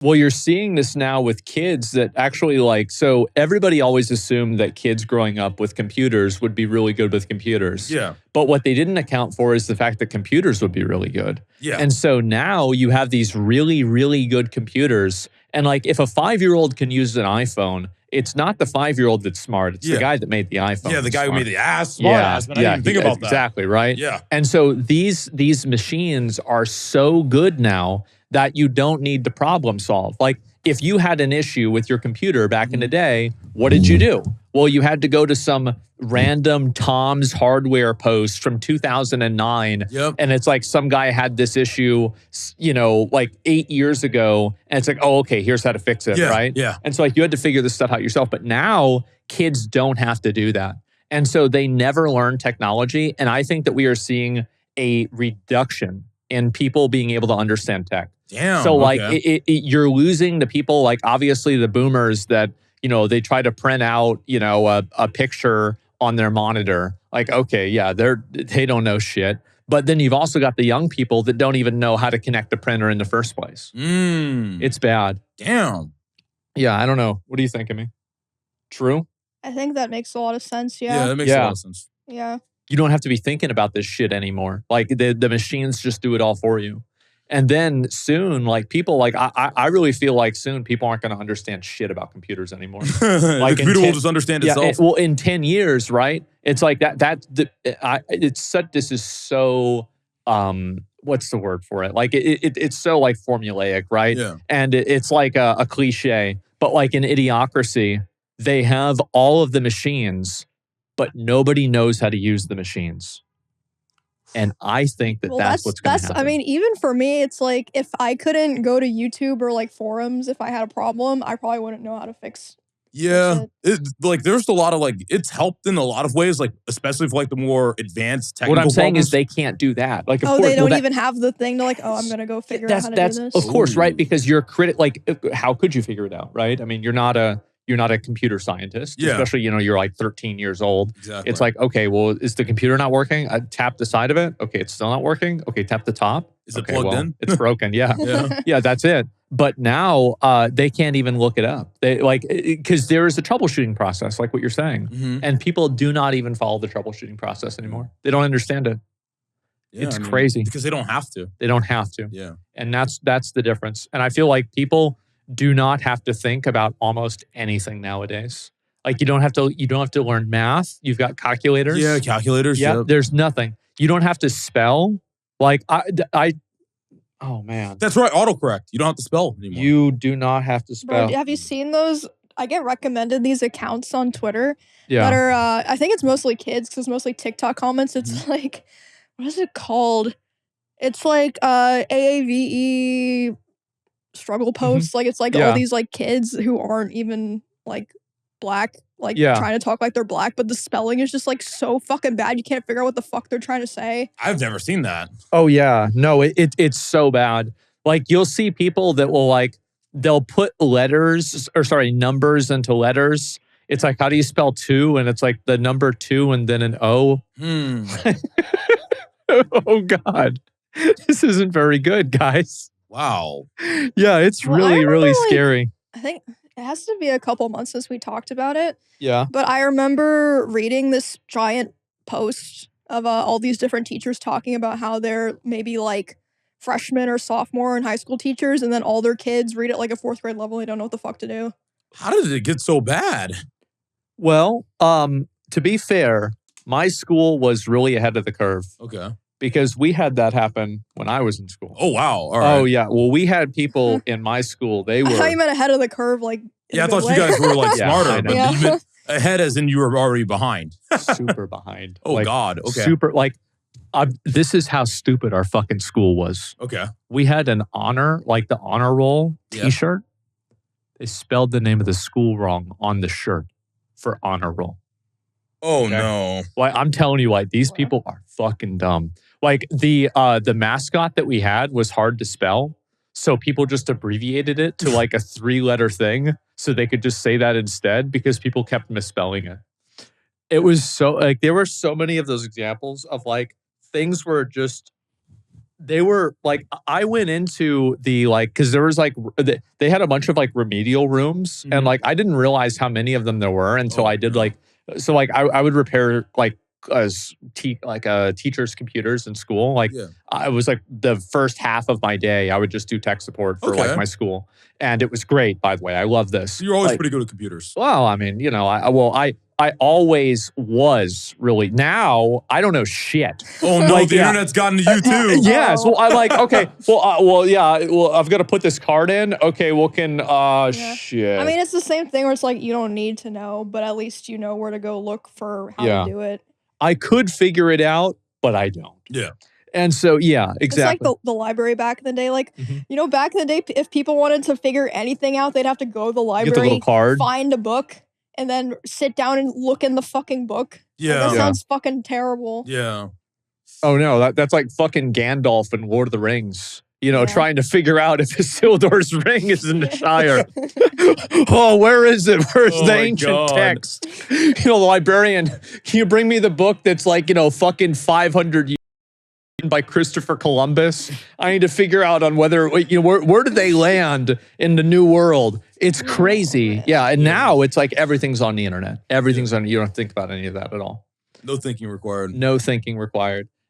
Well, you're seeing this now with kids that actually like, so everybody always assumed that kids growing up with computers would be really good with computers. Yeah. But what they didn't account for is the fact that computers would be really good. Yeah. And so now you have these really, really good computers. And like if a 5-year-old can use an iPhone, it's not the 5-year-old that's smart. It's the guy that made the iPhone. Yeah, the guy smart. who made the ass smart ass, but I didn't even think about that. Exactly, right? Yeah. And so these machines are so good now that you don't need to problem solve. Like if you had an issue with your computer back in the day, what did you do? Well, you had to go to some random Tom's Hardware post from 2009. Yep. And it's like some guy had this issue, you know, like 8 years ago. And it's like, oh, okay, here's how to fix it, right? Yeah. And so like you had to figure this stuff out yourself. But now kids don't have to do that. And so they never learn technology. And I think that we are seeing a reduction in people being able to understand tech. Damn. So like you're losing the people, like obviously the boomers that, you know, they try to print out, you know, a picture on their monitor. Like, okay, yeah, they don't know shit. But then you've also got the young people that don't even know how to connect the printer in the first place. It's bad. Damn. Yeah, I don't know. What do you think of me? True? I think that makes a lot of sense, Yeah, that makes a lot of sense. Yeah. You don't have to be thinking about this shit anymore. Like the machines just do it all for you. And then soon, like people, like I really feel like soon people aren't going to understand shit about computers anymore. Like the computer will just understand itself. Well, in 10 years, right? It's like this is so, what's the word for it? Like it's so like formulaic, right? Yeah. And it's like a cliche, but like in Idiocracy, they have all of the machines, but nobody knows how to use the machines. And I think that that's what's going to happen. I mean, even for me, it's like if I couldn't go to YouTube or like forums, if I had a problem, I probably wouldn't know how to fix Yeah, like there's a lot of like it's helped in a lot of ways, like especially for like the more advanced technical. What I'm saying problems. is they can't do that. Like, of course, they don't even have the thing to like. Oh, I'm gonna go figure out how to do this. Of course, right? Because you're like, how could you figure it out, right? I mean, you're not a computer scientist, especially, you know, you're like 13 years old. Exactly. It's like, okay, well, is the computer not working? I tap the side of it. Okay, it's still not working. Okay, tap the top. Is it plugged in? It's broken. Yeah. Yeah, that's it. But now they can't even look it up. They like, because there is a troubleshooting process, like what you're saying. And people do not even follow the troubleshooting process anymore. They don't understand it. Yeah, it's crazy. Because they don't have to. They don't have to. Yeah. And that's the difference. And I feel like people do not have to think about almost anything nowadays. Like you don't have to learn math. You've got calculators. Yeah, calculators. Yeah, there's nothing. You don't have to spell. Like oh man. That's right, autocorrect. You don't have to spell anymore. You do not have to spell. Bro, have you seen those? I get recommended these accounts on Twitter that are, I think it's mostly kids because it's mostly TikTok comments. It's like, what is it called? It's like AAVE struggle posts. Like it's like all these like kids who aren't even like black, like trying to talk like they're black, but the spelling is just like so fucking bad. You can't figure out what the fuck they're trying to say. I've never seen that. Oh yeah. No, it's so bad. Like you'll see people that will like, they'll put numbers into letters. It's like, how do you spell 2? And it's like the number 2 and then an O. Oh God. This isn't very good, guys. Wow. Yeah, it's really scary. I think it has to be a couple months since we talked about it. Yeah. But I remember reading this giant post of all these different teachers talking about how they're maybe like freshmen or sophomore and high school teachers, and then all their kids read at like a 4th grade level. They don't know what the fuck to do. How did it get so bad? Well, to be fair, my school was really ahead of the curve. Okay. Because we had that happen when I was in school. Oh, wow. All right. Oh, yeah. Well, we had people in my school. They were. I thought you meant ahead of the curve. Like, yeah, I thought you guys were like smarter, but you meant ahead as in you were already behind. Super behind. Oh, like, God. Okay. Super. Like, this is how stupid our fucking school was. Okay. We had an honor, like the honor roll t-shirt. They spelled the name of the school wrong on the shirt for honor roll. Oh, no. Like, I'm telling you, like, these people are fucking dumb. Like, the mascot that we had was hard to spell. So people just abbreviated it to like a 3-letter thing so they could just say that instead because people kept misspelling it. It was so, like, there were so many of those examples of like things were just They were like, I went into the like, because there was like, they had a bunch of like remedial rooms, and like I didn't realize how many of them there were until I did like, so like I would repair like teachers' computers in school. Like I was like the first half of my day, I would just do tech support for like my school, and it was great. By the way, I love this. You're always like, pretty good at computers. Well, I mean, you know, I always was really. Now I don't know shit. Oh no, like, the internet's gotten to you too. Yes. Well, I'm like, okay. Well, yeah. Well, I've got to put this card in. Okay. Well, shit. I mean, it's the same thing where it's like you don't need to know, but at least you know where to go look for how to do it. I could figure it out, but I don't. Yeah. And so, yeah, exactly. It's like the library back in the day. Like, you know, back in the day, if people wanted to figure anything out, they'd have to go to the library, get the little card, find a book, and then sit down and look in the fucking book. Yeah. That sounds fucking terrible. Yeah. Oh, no. That's like fucking Gandalf in Lord of the Rings. You know, trying to figure out if Isildur's ring is in the Shire. Oh, where is it? Where's the ancient text? You know, the librarian, can you bring me the book that's like, you know, fucking 500 years by Christopher Columbus? I need to figure out on whether, you know, where did they land in the new world? It's crazy. Yeah, and now it's like everything's on the internet. Everything's on, you don't have to think about any of that at all. No thinking required. No thinking required.